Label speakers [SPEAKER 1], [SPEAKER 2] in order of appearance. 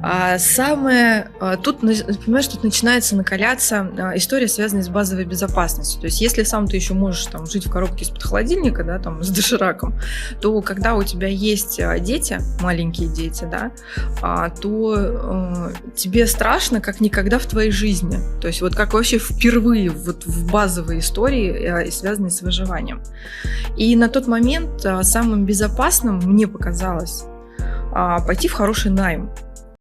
[SPEAKER 1] Понимаешь, тут начинается накаляться история, связанная с базовой безопасностью. То есть, если сам ты еще можешь там жить в коробке из-под холодильника, да, там, с дошираком, то когда у тебя есть дети, маленькие дети, да, то тебе страшно, как никогда в твоей жизни. То есть, вот как вообще впервые вот в базовой истории, связанной с выживанием. И на тот момент самым безопасным мне показалось пойти в хороший найм.